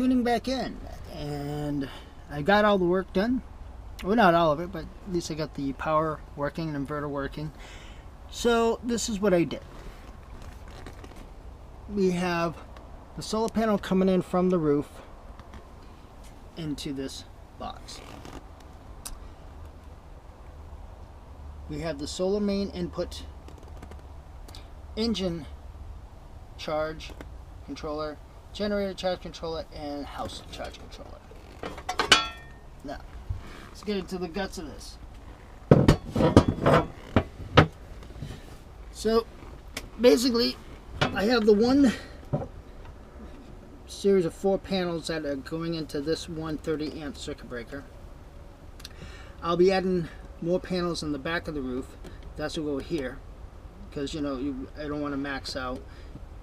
tuning back in, and I got all the work done. Well, not all of it, but at least I got the power working and inverter working. So this is what I did. We have the solar panel coming in from the roof into this box. We have the solar main input, engine charge controller, generator charge controller, and house charge controller. Now, let's get into the guts of this. So, basically, I have the one series of 4 panels that are going into this 130 amp circuit breaker. I'll be adding more panels in the back of the roof. That's what will go here, because I don't want to max out.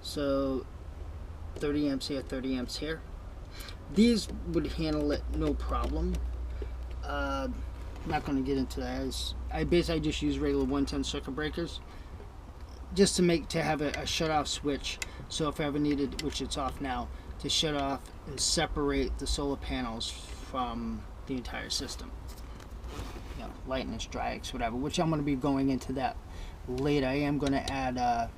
So 30 amps here, 30 amps here. These would handle it no problem. I'm not going to get into that. I basically just use regular 110 circuit breakers just to have a shut off switch, so if I ever needed, which it's off now, to shut off and separate the solar panels from the entire system. Lightness, dry X, whatever, which I'm going to be going into that later. I am going to add a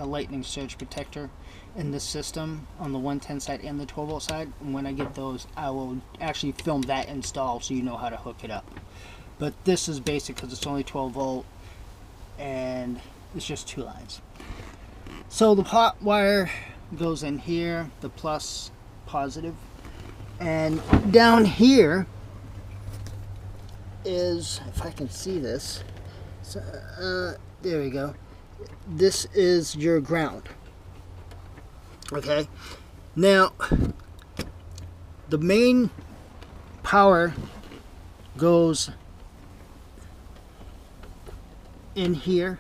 lightning surge protector in the system on the 110 side and the 12 volt side, and when I get those I will actually film that install so you know how to hook it up. But this is basic because it's only 12 volt and it's just 2 lines. So the hot wire goes in here, the plus, positive, and down here is, if I can see this, so, there we go. This is your ground. Okay, now the main power goes in here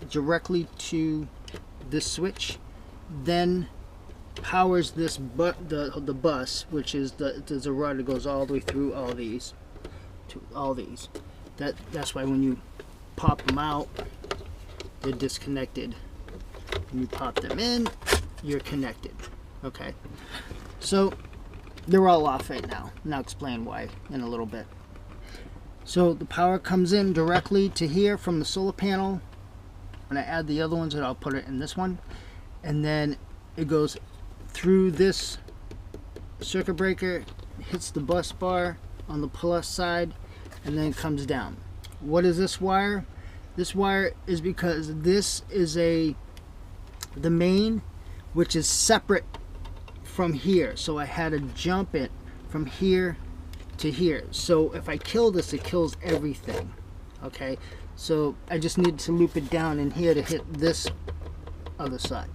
directly to this switch, then powers this the bus, which is there's a rod that goes all the way through all these to all these. That's why when you pop them out, they're disconnected. When you pop them in, you're connected. Okay, so they're all off right now, and I'll explain why in a little bit. So the power comes in directly to here from the solar panel. When I add the other ones, I'll put it in this one, and then it goes through this circuit breaker, hits the bus bar on the plus side, and then it comes down. What is this wire? This wire is because this is the main, which is separate from here, so I had to jump it from here to here. So if I kill this, it kills everything. Okay, so I just need to loop it down in here to hit this other side.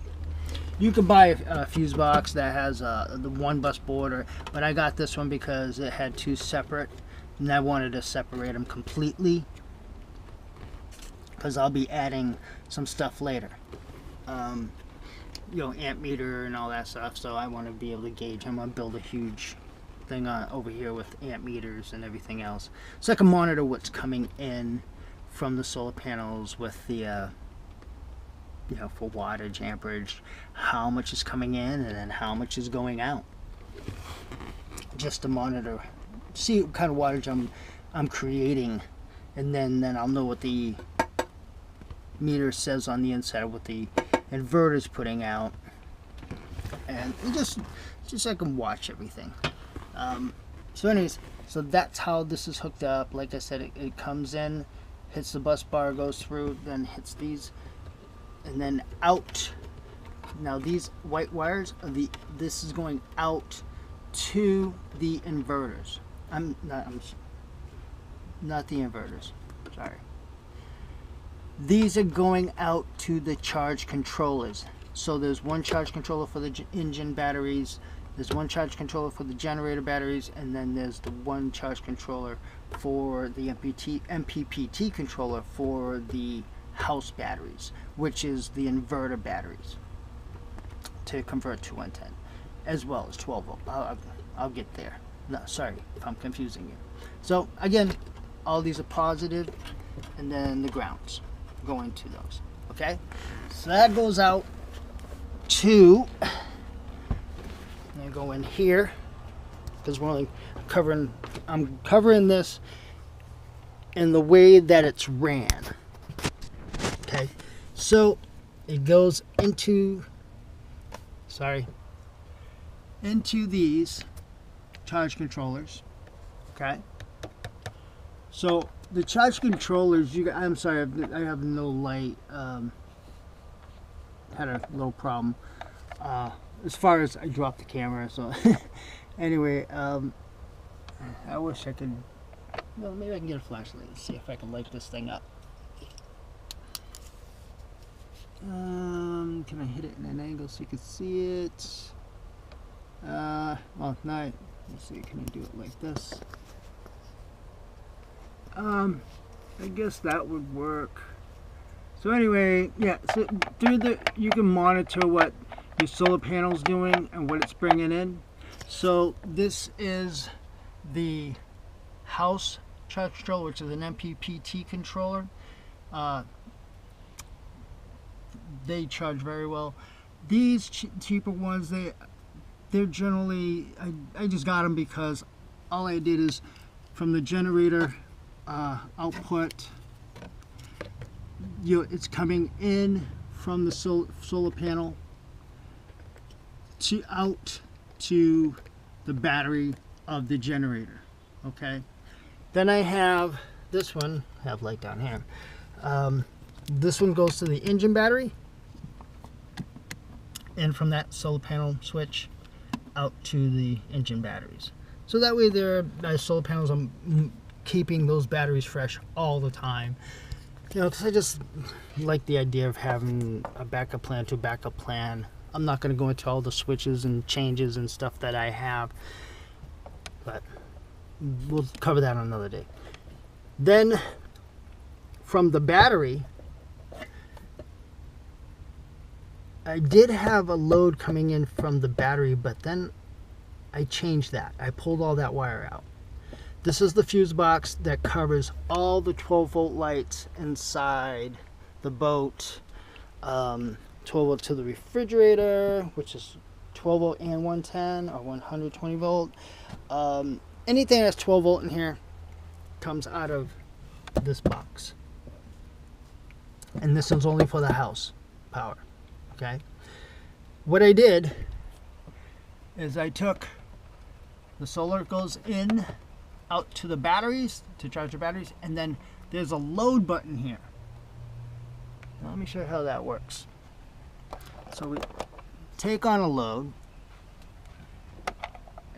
You can buy a fuse box that has the 1 bus board, but I got this one because it had 2 separate, and I wanted to separate them completely because I'll be adding some stuff later. Amp meter and all that stuff, so I want to be able to gauge. I'm going to build a huge thing over here with amp meters and everything else, so I can monitor what's coming in from the solar panels with the for wattage, amperage, how much is coming in and then how much is going out, just to monitor, see what kind of wattage I'm creating, and then I'll know what the meter says on the inside, what the inverter's putting out, and just so I can watch everything. So anyways, so that's how this is hooked up. Like I said, it comes in, hits the bus bar, goes through, then hits these, and then out. Now these white wires are this is going out to the inverters. I'm not the inverters, sorry. These are going out to the charge controllers. So there's one charge controller for the engine batteries, there's one charge controller for the generator batteries, and then there's the one charge controller for the MPPT controller for the house batteries, which is the inverter batteries to convert to 110, as well as 12 volt. I'll get there. No, sorry if I'm confusing you. So again, all these are positive, and then the grounds going to those. Okay, so that goes out to, I'm gonna go in here because we're only covering, I'm covering this in the way that it's ran. Okay, so it goes into, into these charge controllers. Okay, so the charge controllers, I'm sorry, I have no light. Had a little problem as far as I dropped the camera. So anyway, I wish I could. Well, maybe I can get a flashlight and see if I can light this thing up. Can I hit it in an angle so you can see it? Well, not. Let's see. Can I do it like this? I guess that would work. So anyway, yeah. So you can monitor what your solar panel's doing and what it's bringing in. So this is the house charge controller, which is an MPPT controller. They charge very well. These cheaper ones, they're generally, I just got them because all I did is from the generator output, it's coming in from the solar panel out to the battery of the generator. Okay, then I have this one. I have light down here. This one goes to the engine battery, and from that solar panel switch out to the engine batteries. So that way, solar panels, I'm keeping those batteries fresh all the time. You know, because I just like the idea of having a backup plan to a backup plan. I'm not going to go into all the switches and changes and stuff that I have, but we'll cover that on another day. Then from the battery, I did have a load coming in from the battery, but then I changed that. I pulled all that wire out. This is the fuse box that covers all the 12-volt lights inside the boat. 12 volt to the refrigerator, which is 12 volt and 110 or 120 volt. Anything that's 12 volt in here comes out of this box. And this one's only for the house power. Okay. What I did is I took the solar, goes in out to the batteries to charge the batteries, and then there's a load button here. Now let me show you how that works. So we take on a load,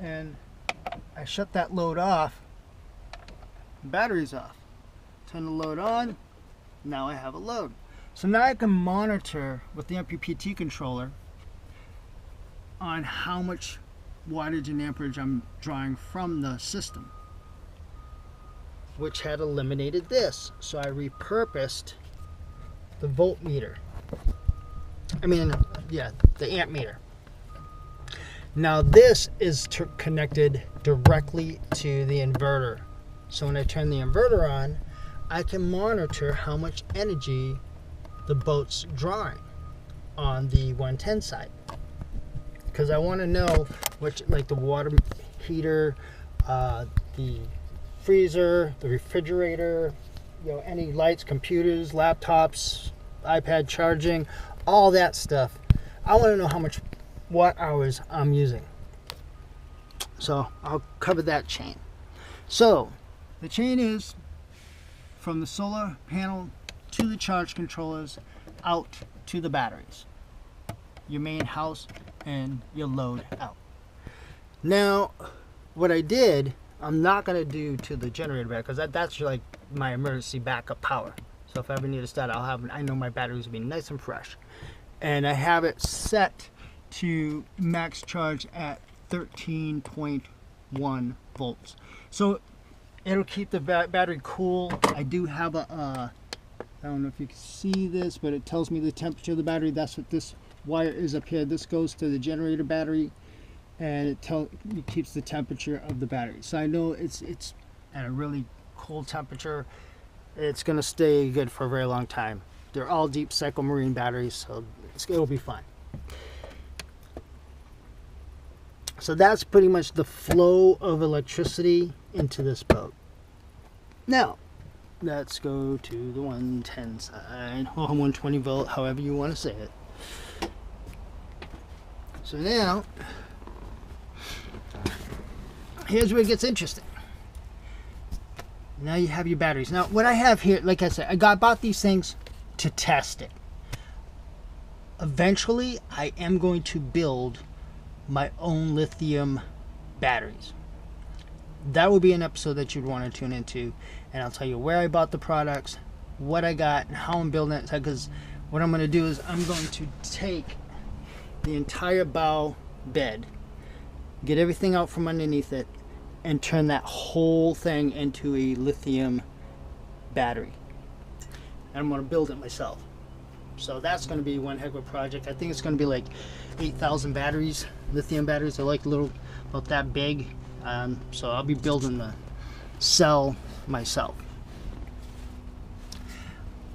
and I shut that load off, the battery's off. Turn the load on, now I have a load. So now I can monitor with the MPPT controller on how much wattage and amperage I'm drawing from the system, which had eliminated this. So I repurposed the voltmeter. The amp meter. Now this is connected directly to the inverter. So when I turn the inverter on, I can monitor how much energy the boat's drawing on the 110 side. Because I want to know which, like the water heater, the freezer, the refrigerator, any lights, computers, laptops, iPad charging, all that stuff. I want to know how much watt hours I'm using. So I'll cover that chain. So the chain is from the solar panel to the charge controllers out to the batteries, your main house, and your load out. Now what I did, I'm not going to do to the generator battery, because that's like my emergency backup power. So if I ever need to start, I know my batteries will be nice and fresh. And I have it set to max charge at 13.1 volts. So it'll keep the battery cool. I do have I don't know if you can see this, but it tells me the temperature of the battery. That's what this wire is up here. This goes to the generator battery, and it keeps the temperature of the battery. So I know it's at a really cold temperature. It's going to stay good for a very long time. They're all deep cycle marine batteries, so it'll be fine. So that's pretty much the flow of electricity into this boat. Now, let's go to the 110 side, or 120 volt, however you want to say it. So now, here's where it gets interesting. Now you have your batteries. Now, what I have here, like I said, I bought these things to test it. Eventually, I am going to build my own lithium batteries. That will be an episode that you'd want to tune into, and I'll tell you where I bought the products, what I got, and how I'm building it. Because what I'm going to do is I'm going to take the entire bow bed, get everything out from underneath it, and turn that whole thing into a lithium battery. And I'm going to build it myself. So that's going to be one heck of a project. I think it's going to be like 8,000 batteries, lithium batteries. They're like little, about that big. So I'll be building the cell myself.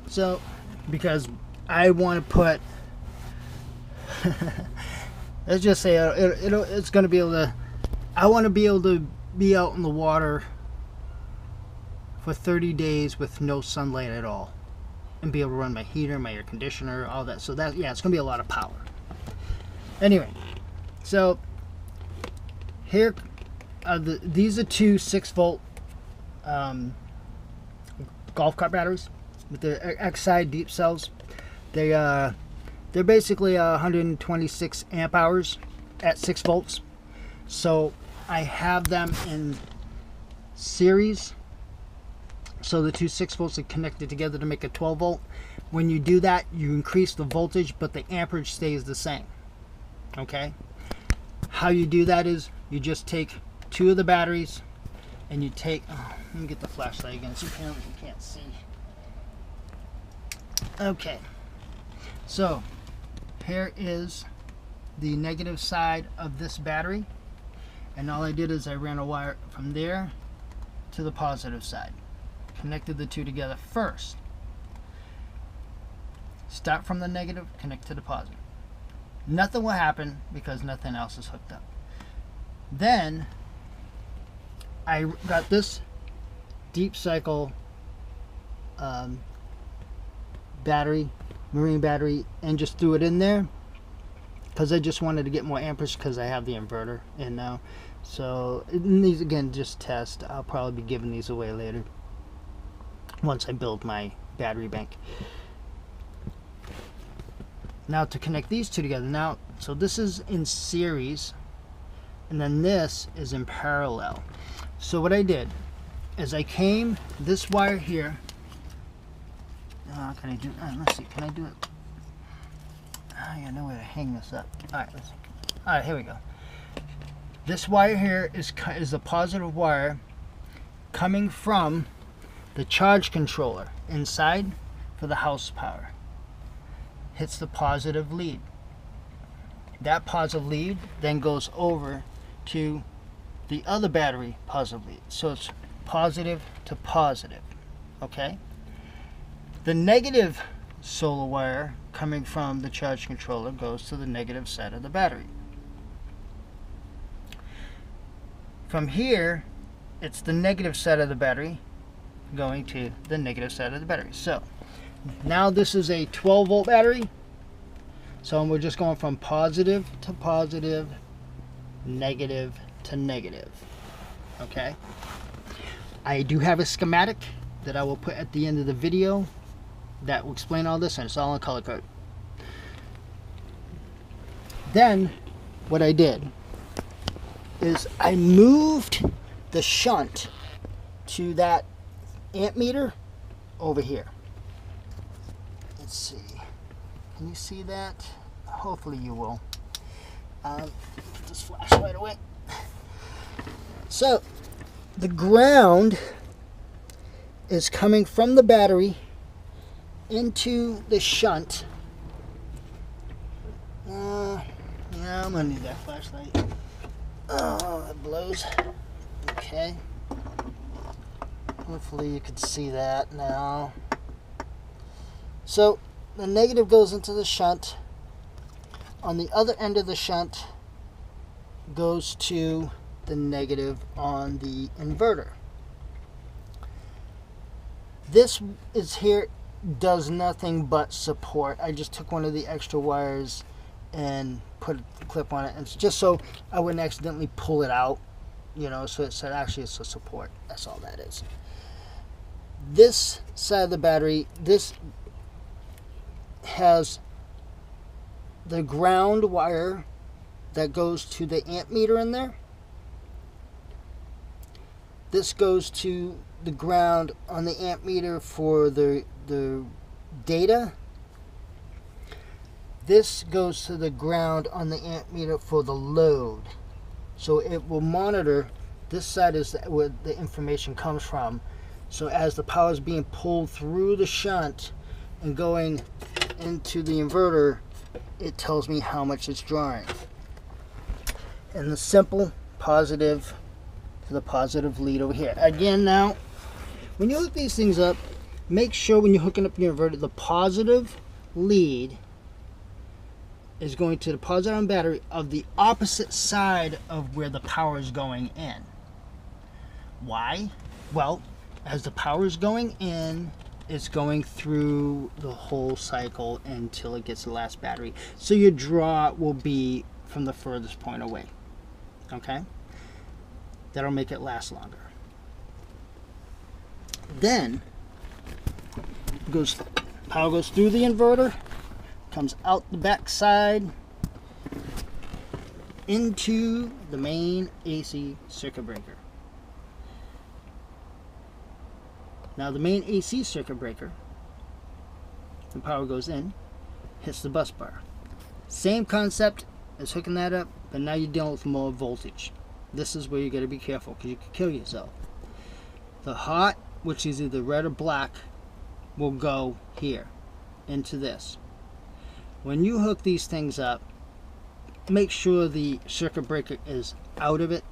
So, because I want to put, let's just say it's going to be able to, I want to be able to be out in the water for 30 days with no sunlight at all, and be able to run my heater, my air conditioner, all that. So that, yeah, it's going to be a lot of power. Anyway, so here these are two 6-volt golf cart batteries with the X-side deep cells. They're basically 126 amp hours at 6 volts. So I have them in series. So the two 6 volts are connected together to make a 12 volt. When you do that, you increase the voltage, but the amperage stays the same. Okay? How you do that is you just take two of the batteries and you take, let me get the flashlight again so apparently you can't see. Okay. So here is the negative side of this battery, and all I did is I ran a wire from there to the positive side. Connected the two together first. Start from the negative, connect to the positive. Nothing will happen because nothing else is hooked up. Then I got this deep cycle battery, marine battery, and just threw it in there because I just wanted to get more amperage because I have the inverter in now. So these, again, just test. I'll probably be giving these away later once I build my battery bank. Now to connect these two together, now, so this is in series and then this is in parallel. So what I did is I came this wire here. Can I do, let's see, can I do it? I got nowhere to hang this up. Alright, let's see. Alright, here we go. This wire here is a positive wire coming from the charge controller inside for the house power. Hits the positive lead. That positive lead then goes over to the other battery positive lead. So it's positive to positive. Okay? The negative solar wire coming from the charge controller goes to the negative side of the battery. From here, it's the negative side of the battery going to the negative side of the battery. So now this is a 12 volt battery. So we're just going from positive to positive, negative to negative. Okay? I do have a schematic that I will put at the end of the video that will explain all this, and it's all in color code. Then what I did is I moved the shunt to that amp meter over here. Let's see. Can you see that? Hopefully you will. Put this flashlight away. So the ground is coming from the battery into the shunt. Yeah, I'm gonna need that flashlight. Oh, it blows. Okay. Hopefully you can see that now. So the negative goes into the shunt. On the other end of the shunt goes to the negative on the inverter. This is here, does nothing but support. I just took one of the extra wires and put a clip on it, and it's just so I wouldn't accidentally pull it out, you know, so it said actually it's a support. That's all that is. This side of the battery, this has the ground wire that goes to the amp meter in there. This goes to the ground on the amp meter for the data. This goes to the ground on the amp meter for the load. So it will monitor, this side is where the information comes from. So as the power is being pulled through the shunt and going into the inverter, it tells me how much it's drawing. And the simple positive to the positive lead over here. Again, now, when you hook these things up, make sure when you're hooking up your inverter, the positive lead is going to the positive on battery of the opposite side of where the power is going in. Why? Well, as the power is going in, it's going through the whole cycle until it gets the last battery. So your draw will be from the furthest point away. Okay? That'll make it last longer. Then power goes through the inverter, comes out the back side into the main AC circuit breaker. Now the main AC circuit breaker, the power goes in, hits the bus bar. Same concept as hooking that up, but now you're dealing with more voltage. This is where you got to be careful because you can kill yourself. The hot, which is either red or black, will go here into this. When you hook these things up, make sure the circuit breaker is out of it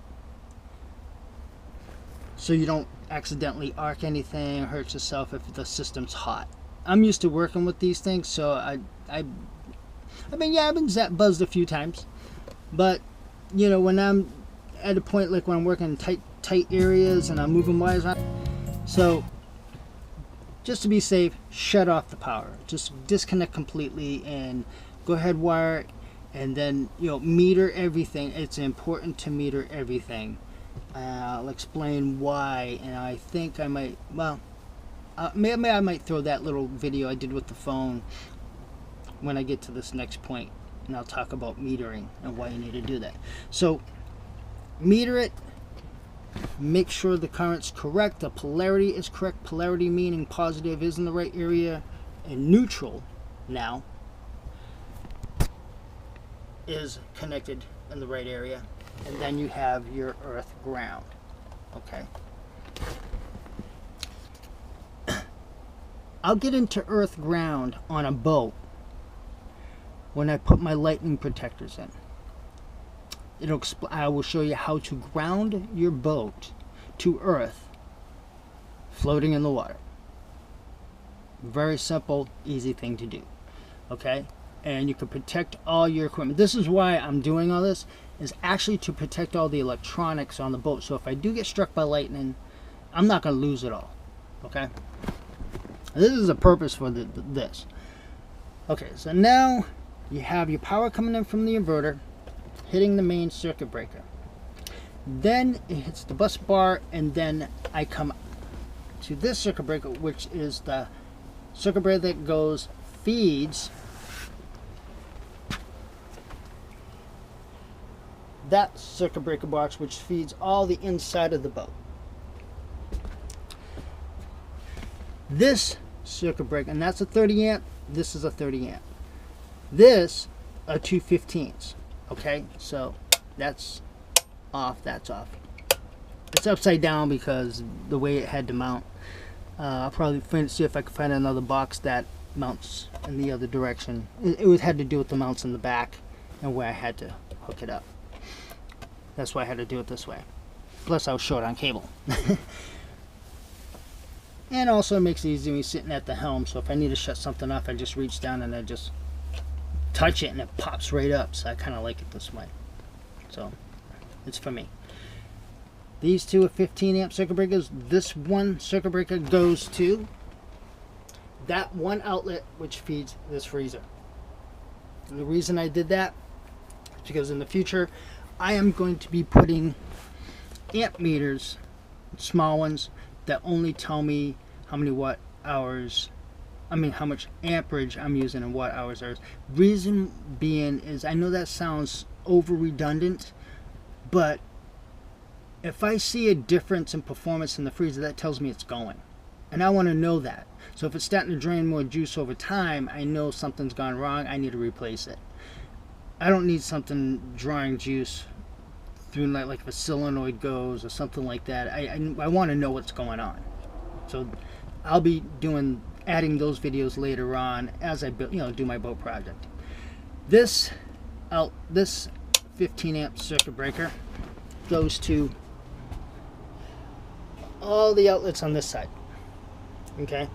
so you don't accidentally arc anything or hurt yourself if the system's hot. I'm used to working with these things, so I mean, yeah, I've been buzzed a few times, but you know, when I'm at a point like when I'm working in tight areas and I'm moving wires around, so just to be safe, shut off the power. Just disconnect completely and go ahead, wire it, and then, you know, meter everything. It's important to meter everything. I'll explain why, and I think I might, well, maybe I might throw that little video I did with the phone when I get to this next point, and I'll talk about metering and why you need to do that. So meter it, make sure the current's correct, the polarity is correct. Polarity meaning positive is in the right area, and neutral now is connected in the right area, and then you have your earth ground. Okay, I'll get into earth ground on a boat when I put my lightning protectors in. I will show you how to ground your boat to earth floating in the water. Very simple, easy thing to do. Okay, and you can protect all your equipment. This is why I'm doing all this, is actually to protect all the electronics on the boat. So if I do get struck by lightning, I'm not going to lose it all. Okay, this is the purpose for this. Okay, so now you have your power coming in from the inverter, hitting the main circuit breaker. Then it hits the bus bar, and then I come to this circuit breaker, which is the circuit breaker that feeds that circuit breaker box, which feeds all the inside of the boat. This circuit breaker, and that's a 30 amp, this is a 30 amp. This are 215s. Okay, so that's off, that's off. It's upside down because the way it had to mount. I'll probably see if I can find another box that mounts in the other direction. It had to do with the mounts in the back and where I had to hook it up. That's why I had to do it this way. Plus I was short on cable. And also it makes it easy when you're sitting at the helm, so if I need to shut something off, I just reach down and I just touch it and it pops right up. So I kind of like it this way. So It's for me. These two are 15 amp circuit breakers. This one circuit breaker goes to that one outlet which feeds this freezer. And the reason I did that is because in the future I am going to be putting amp meters, small ones, that only tell me how many watt hours, how much amperage I'm using in watt hours. Reason being is, I know that sounds over redundant, but if I see a difference in performance in the freezer, that tells me it's going. And I want to know that. So if it's starting to drain more juice over time, I know something's gone wrong. I need to replace it. I don't need something drawing juice through, like if a solenoid goes or something like that. I want to know what's going on. So I'll be adding those videos later on as I do my boat project. This 15 amp circuit breaker goes to all the outlets on this side. Okay.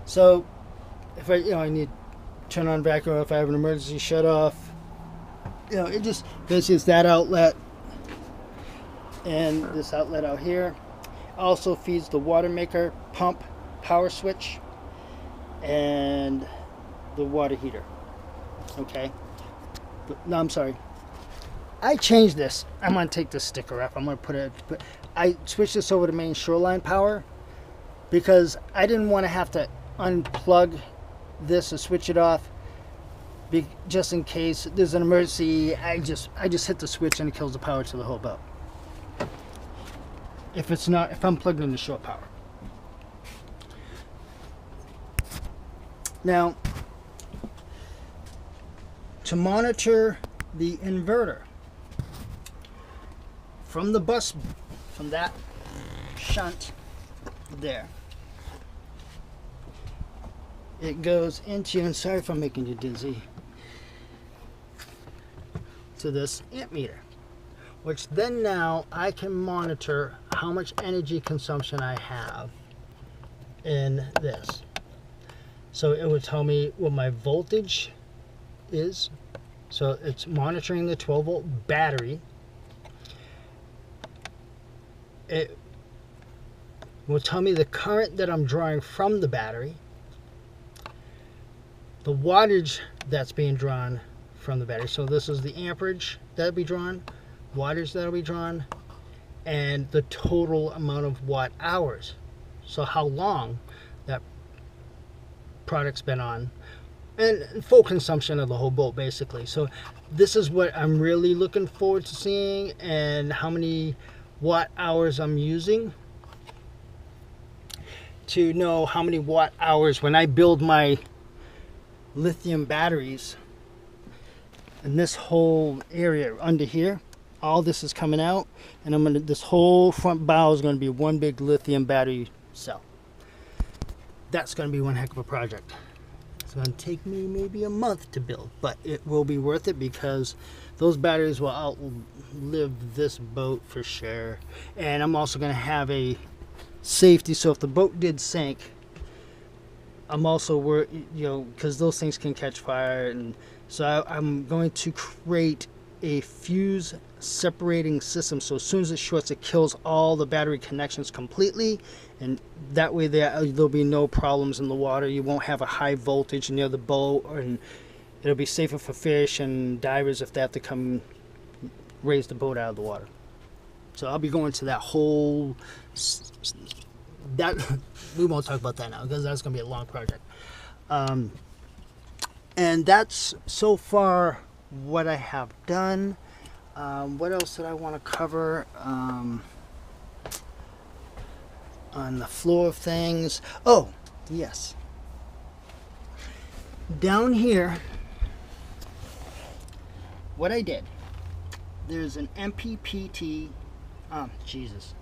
So if I need to turn on vacuum, if I have an emergency shut off, it just basically is that outlet and this outlet out here. Also feeds the water maker, pump, power switch, and the water heater. Okay. No, I'm sorry. I changed this. I'm going to take this sticker off. I'm going to put it. I switched this over to main shoreline power because I didn't want to have to unplug this or switch it off. Just in case there's an emergency, I just hit the switch and it kills the power to the whole boat. If I'm plugged into shore power. Now, to monitor the inverter from the bus, from that shunt there, it goes into, and sorry if I'm making you dizzy, to this amp meter, which then now I can monitor how much energy consumption I have in this. So it would tell me what my voltage is. So it's monitoring the 12 volt battery. It will tell me the current that I'm drawing from the battery, the wattage that's being drawn from the battery. So this is the amperage that'll be drawn, wattage that'll be drawn, and the total amount of watt hours. So how long that product's been on, and full consumption of the whole boat basically. So this is what I'm really looking forward to seeing, and how many watt hours I'm using, to know how many watt hours when I build my lithium batteries. And this whole area under here, all this is coming out, and this whole front bow is going to be one big lithium battery cell. That's going to be one heck of a project. It's going to take me maybe a month to build, but it will be worth it because those batteries will outlive this boat for sure. And I'm also going to have a safety, so if the boat did sink, I'm also worried, because those things can catch fire, and so I'm going to create a fuse separating system. So as soon as it shorts, it kills all the battery connections completely, and that way there'll be no problems in the water. You won't have a high voltage near the boat, and it'll be safer for fish and divers if they have to come raise the boat out of the water. So I'll be going to that whole we won't talk about that now because that's going to be a long project. And that's so far what I have done. What else did I want to cover on the floor of things? Oh, yes. Down here, what I did, there's an MPPT. Jesus,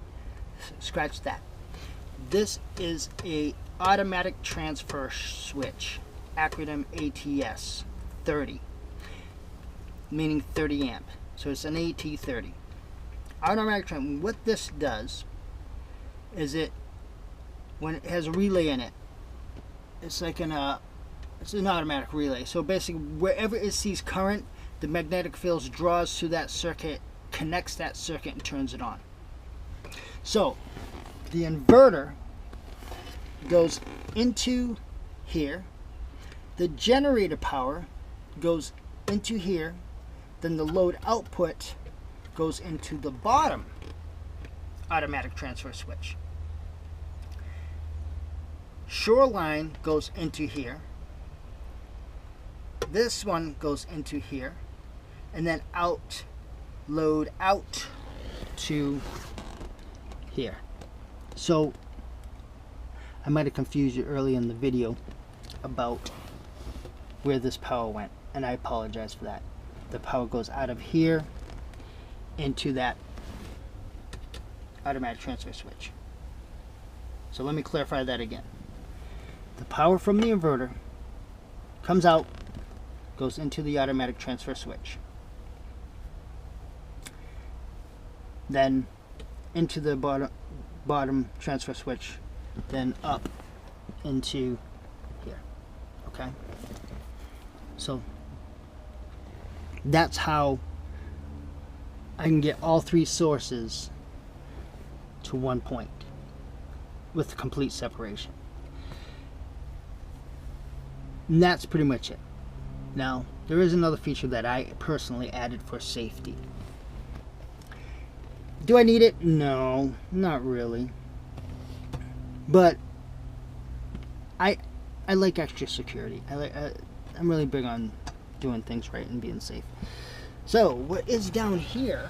scratch that. This is a automatic transfer switch, acronym ATS 30, meaning 30 amp. So it's an AT30. Automatic transfer. What this does is when it has a relay in it, it's like it's an automatic relay. So basically, wherever it sees current, the magnetic field draws to that circuit, connects that circuit, and turns it on. So the inverter goes into here, the generator power goes into here, then the load output goes into the bottom automatic transfer switch. Shoreline goes into here, this one goes into here, and then out, load out to here. So I might have confused you early in the video about where this power went, and I apologize for that. The power goes out of here into that automatic transfer switch. So let me clarify that again. The power from the inverter comes out, goes into the automatic transfer switch, then into the bottom transfer switch, then up into here. Okay, so that's how I can get all three sources to one point with complete separation. And that's pretty much it. Now, there is another feature that I personally added for safety. Do I need it? No, not really. But I like extra security. I'm really big on doing things right and being safe. So what is down here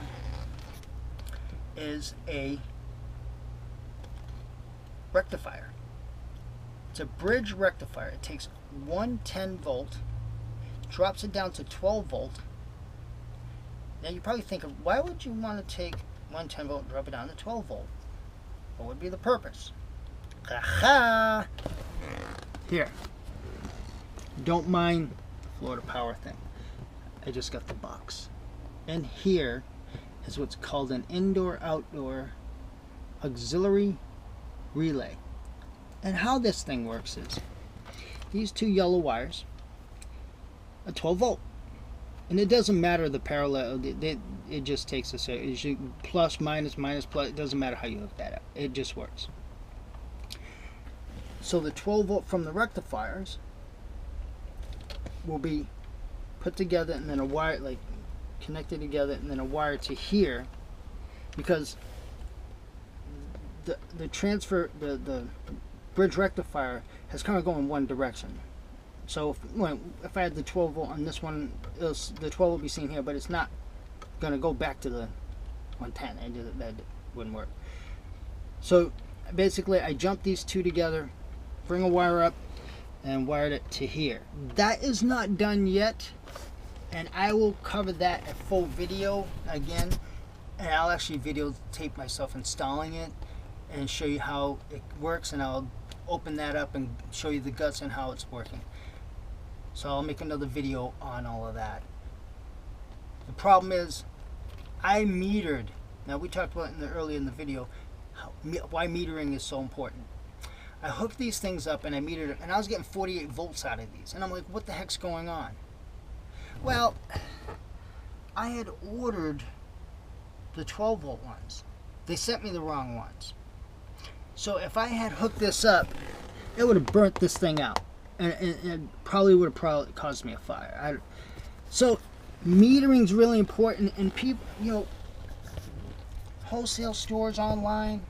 is a rectifier. It's a bridge rectifier. It takes 110 volt, drops it down to 12 volt. Now you probably think of, why would you want to take 110 volt and drop it down to 12 volt? What would be the purpose? Aha! Here. Don't mind the Florida Power thing. I just got the box. And here is what's called an indoor-outdoor auxiliary relay. And how this thing works is these two yellow wires are 12 volt. And it doesn't matter the parallel, it just takes a plus, minus, plus, it doesn't matter how you hook that up. It just works. So the 12 volt from the rectifiers will be put together, and then a wire, like connected together, and then a wire to here, because the bridge rectifier has kind of gone in one direction. So if I had the 12 volt on this one, the 12 will be seen here, but it's not going to go back to the 110. That wouldn't work. So basically I jumped these two together, bring a wire up, and wired it to here. That is not done yet, and I will cover that in full video again, and I'll actually videotape myself installing it and show you how it works, and I'll open that up and show you the guts and how it's working. So I'll make another video on all of that. The problem is I metered. Now we talked about earlier in the video why metering is so important. I hooked these things up and I metered it, and I was getting 48 volts out of these, and I'm like, what the heck's going on? Well, I had ordered the 12 volt ones. They sent me the wrong ones. So if I had hooked this up, it would have burnt this thing out, and it probably would have caused me a fire. So metering's really important, and people, wholesale stores online,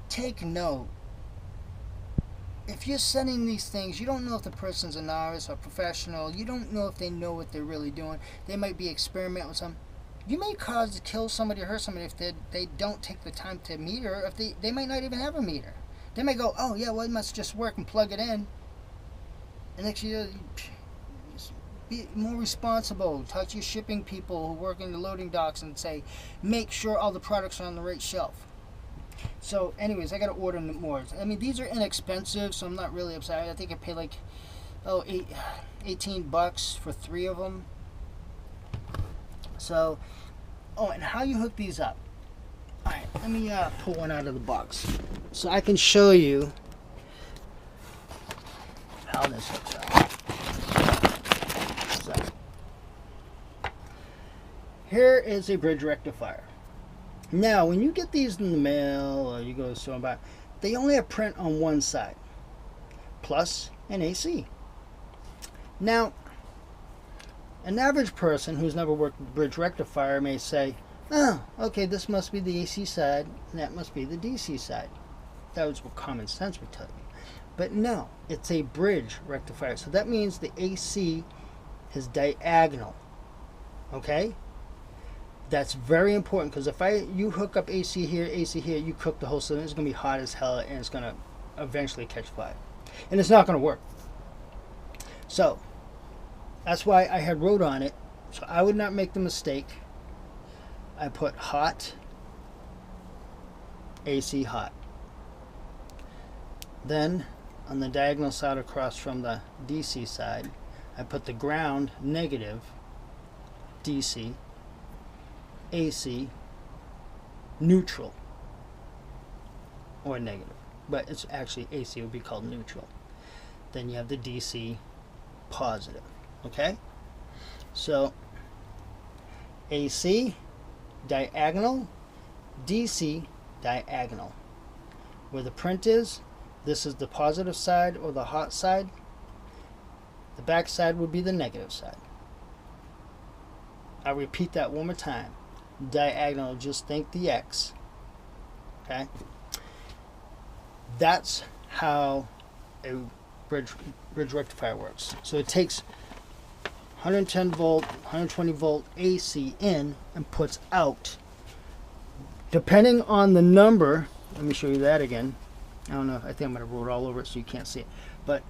take note. If you're sending these things, you don't know if the person's a novice or professional. You don't know if they know what they're really doing. They might be experimenting with something. You may cause to kill somebody or hurt somebody if they don't take the time to meter. If they might not even have a meter. They might go, oh yeah, well it must just work, and plug it in. And next year, be more responsible. Talk to your shipping people who work in the loading docks and say, make sure all the products are on the right shelf. So anyways, I gotta order more. I mean, these are inexpensive, so I'm not really upset. I think I paid like $18 for 3 of them. So, and how you hook these up? All right, let me pull one out of the box so I can show you how this hooks up. So, here is a bridge rectifier. Now, when you get these in the mail or you go to store and buy, they only have print on one side, plus an AC. Now, an average person who's never worked with bridge rectifier may say, oh, okay, this must be the AC side, and that must be the DC side. That was what common sense would tell you. But no, it's a bridge rectifier. So that means the AC is diagonal. Okay? That's very important, because if you hook up AC here, you cook the whole cylinder, it's going to be hot as hell, and it's going to eventually catch fire. And it's not going to work. So, that's why I had wrote on it, so I would not make the mistake. I put hot, AC hot. Then, on the diagonal side across from the DC side, I put the ground negative, DC, AC, neutral, or negative, but it's actually AC would be called neutral. Then you have the DC positive. Okay, so AC diagonal, DC diagonal. Where the print is, this is the positive side or the hot side. The back side would be the negative side. I'll repeat that one more time. Diagonal, just think the X. Okay? That's how a bridge rectifier works. So it takes 110 volt, 120 volt AC in and puts out. Depending on the number, let me show you that again. I don't know, I think I'm going to roll it all over it so you can't see it. But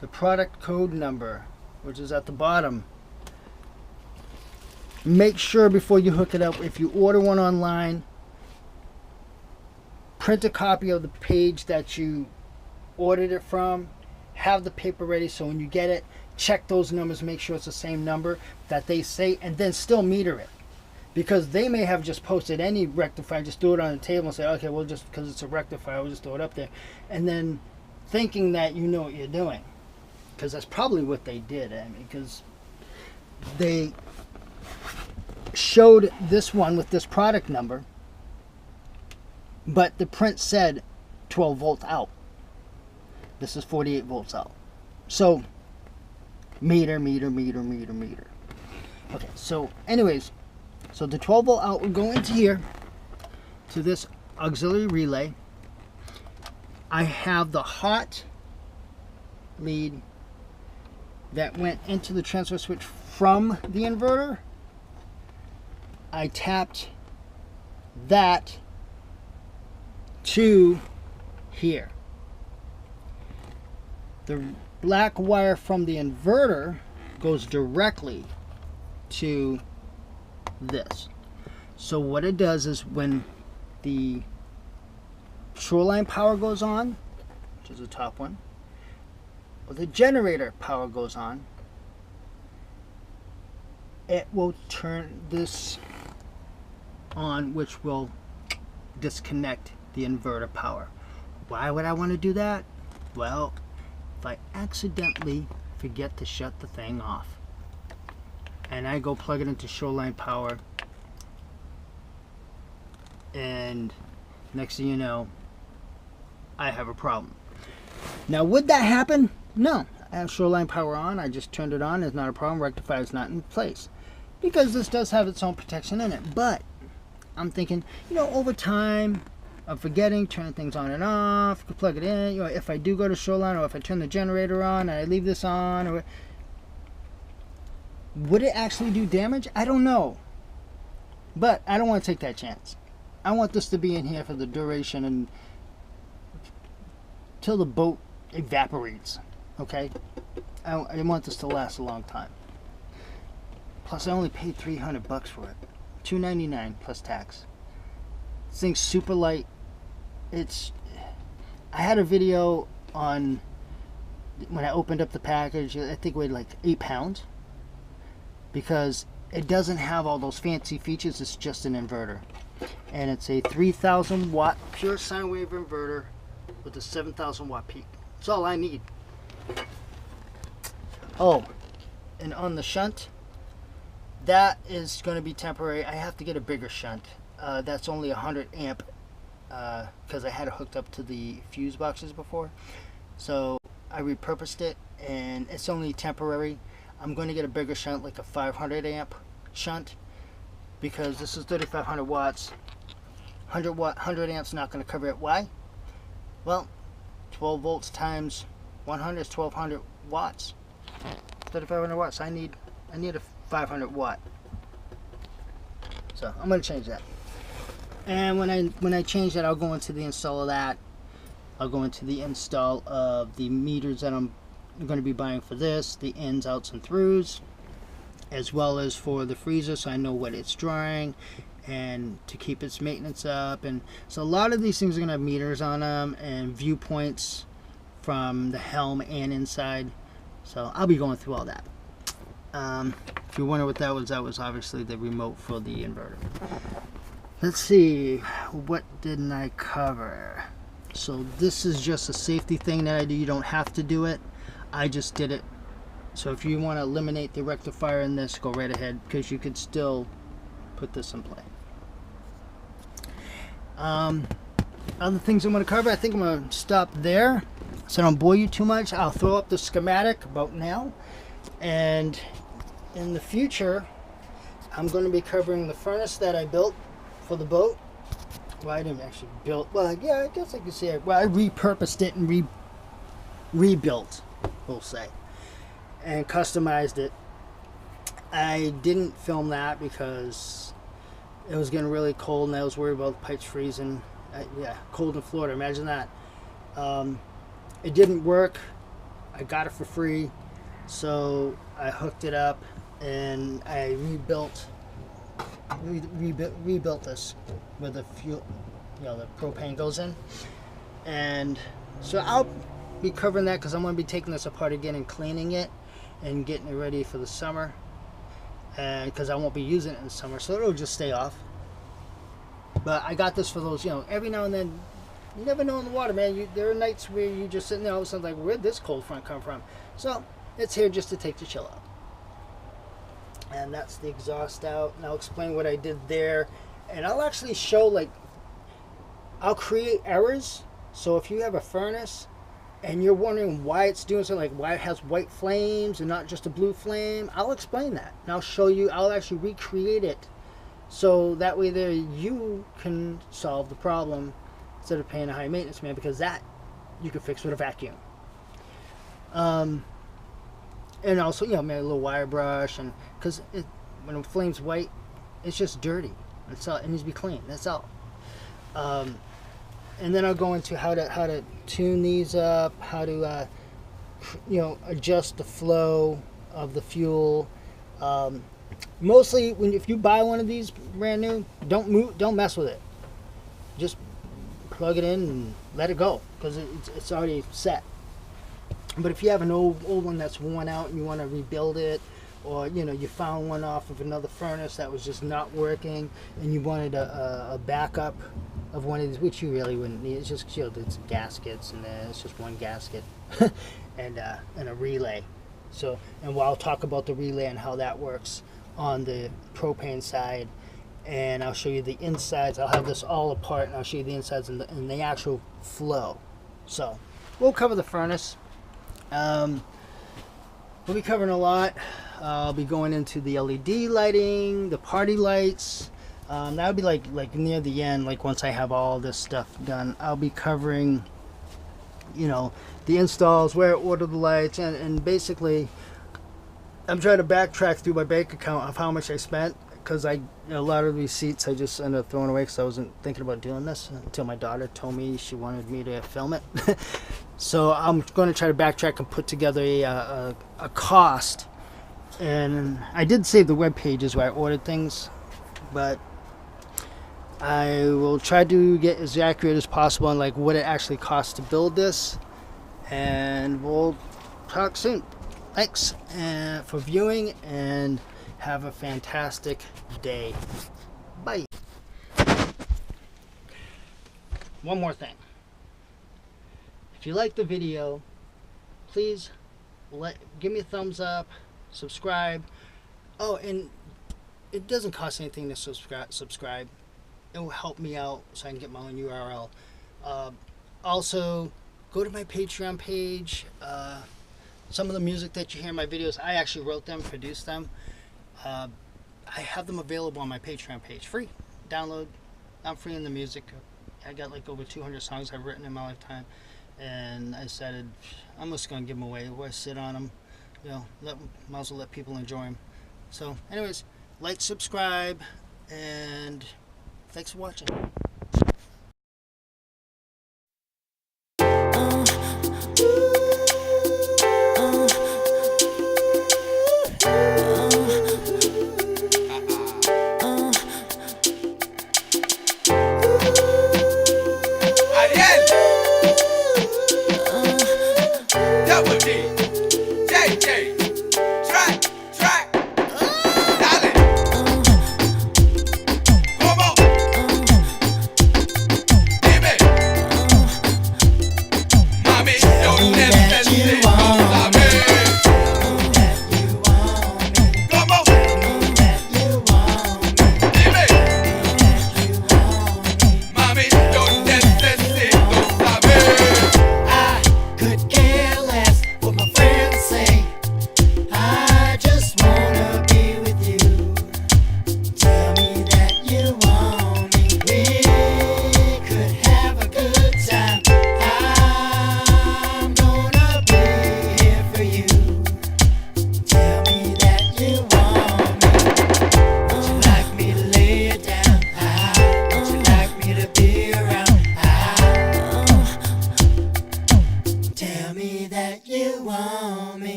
the product code number, which is at the bottom, make sure before you hook it up, if you order one online, print a copy of the page that you ordered it from, have the paper ready so when you get it, check those numbers, make sure it's the same number that they say, and then still meter it. Because they may have just posted any rectifier, just do it on the table and say, okay, well, just because it's a rectifier, we'll just throw it up there. And then thinking that you know what you're doing. Because that's probably what they did. I mean, because they showed this one with this product number, but the print said 12 volt out. This is 48 volts out. So, meter. Okay, so anyways, so the 12 volt out would go into here, to this auxiliary relay. I have the hot lead that went into the transfer switch from the inverter. I tapped that to here. The black wire from the inverter goes directly to this. So what it does is when the shoreline power goes on, which is the top one, or the generator power goes on, it will turn this on, which will disconnect the inverter power. Why would I want to do that? Well, if I accidentally forget to shut the thing off and I go plug it into shoreline power, and next thing you know, I have a problem. Now, would that happen? No. I have shoreline power on. I just turned it on. It's not a problem. Rectifier is not in place because this does have its own protection in it. But I'm thinking, you know, over time of forgetting, turning things on and off, could plug it in. You know, if I do go to shoreline, or if I turn the generator on and I leave this on, or would it actually do damage? I don't know. But I don't want to take that chance. I want this to be in here for the duration and till the boat evaporates. Okay? I want this to last a long time. Plus, I only paid $300 for it. $299 plus tax. This thing's super light. I had a video on when I opened up the package. I think it weighed like 8 pounds. Because it doesn't have all those fancy features. It's just an inverter. And it's a 3,000 watt pure sine wave inverter with a 7,000 watt peak. That's all I need. Oh, and on the shunt, that is going to be temporary. I have to get a bigger shunt. That's only 100 amp because I had it hooked up to the fuse boxes before. So I repurposed it, and it's only temporary. I'm going to get a bigger shunt, like a 500 amp shunt, because this is 3500 watts. 100 amps not going to cover it. Why? Well, 12 volts times 100 is 1200 watts. 3500 watts. I need a 500 watt. So I'm going to change that. And when I change that, I'll go into the install of that. I'll go into the install of the meters that I'm going to be buying for this, the ins, outs, and throughs, as well as for the freezer, so I know what it's drawing and to keep its maintenance up. And so a lot of these things are going to have meters on them and viewpoints from the helm and inside. So I'll be going through all that. If you wonder what that was obviously the remote for the inverter. Let's see, what didn't I cover? So this is just a safety thing that I do. You don't have to do it. I just did it. So if you want to eliminate the rectifier in this, go right ahead, because you could still put this in play. Other things I'm going to cover, I think I'm going to stop there so I don't bore you too much. I'll throw up the schematic about now, and in the future I'm going to be covering the furnace that I built for the boat. Well, I didn't actually build, well, yeah, I guess I could say it. Well, I repurposed it and rebuilt, we'll say, and customized it. I didn't film that because it was getting really cold and I was worried about the pipes freezing. Yeah, cold in Florida, imagine that. It didn't work. I got it for free, so I hooked it up and I rebuilt this where the fuel, the propane goes in. And so I'll be covering that because I'm going to be taking this apart again and cleaning it and getting it ready for the summer, and because I won't be using it in the summer, so it'll just stay off. But I got this for those, every now and then, you never know in the water, man. There are nights where you just sitting there all of a sudden like, where'd this cold front come from? So it's here just to take the chill out. And that's the exhaust out, and I'll explain what I did there, and I'll actually show, I'll create errors. So if you have a furnace and you're wondering why it's doing something, like why it has white flames and not just a blue flame, I'll explain that, and I'll show you. I'll actually recreate it, so that way there you can solve the problem instead of paying a high maintenance man, because that you can fix with a vacuum. And also, maybe a little wire brush, and because when the flame's white, it's just dirty. That's all. It needs to be clean. That's all. And then I'll go into how to tune these up, how to adjust the flow of the fuel. Mostly, if you buy one of these brand new, don't mess with it. Just plug it in and let it go, because it's already set. But if you have an old one that's worn out and you want to rebuild it, or you found one off of another furnace that was just not working, and you wanted a backup of one of these, which you really wouldn't need. It's just it's gaskets, and it's just one gasket and a relay. So, and I'll talk about the relay and how that works on the propane side, and I'll show you the insides. I'll have this all apart, and I'll show you the insides and the actual flow. So we'll cover the furnace. We'll be covering a lot. I'll be going into the LED lighting, the party lights. That'll be like near the end, like once I have all this stuff done. I'll be covering, the installs, where I order the lights, and basically I'm trying to backtrack through my bank account of how much I spent, because a lot of receipts I just ended up throwing away because I wasn't thinking about doing this until my daughter told me she wanted me to film it. So I'm going to try to backtrack and put together a cost. And I did save the web pages where I ordered things, but I will try to get as accurate as possible on what it actually costs to build this. And we'll talk soon. Thanks for viewing, and have a fantastic day. Bye. One more thing. If you like the video, please give me a thumbs up, subscribe. Oh, and it doesn't cost anything to subscribe. It will help me out so I can get my own URL. Also, go to my Patreon page. Some of the music that you hear in my videos, I actually wrote them, produced them. I have them available on my Patreon page. Free. Download. I'm free in the music. I got like over 200 songs I've written in my lifetime. And I decided I'm just going to give them away. Why sit on them? You know, might as well let people enjoy them. So, anyways, like, subscribe, and thanks for watching.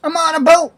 I'm on a boat.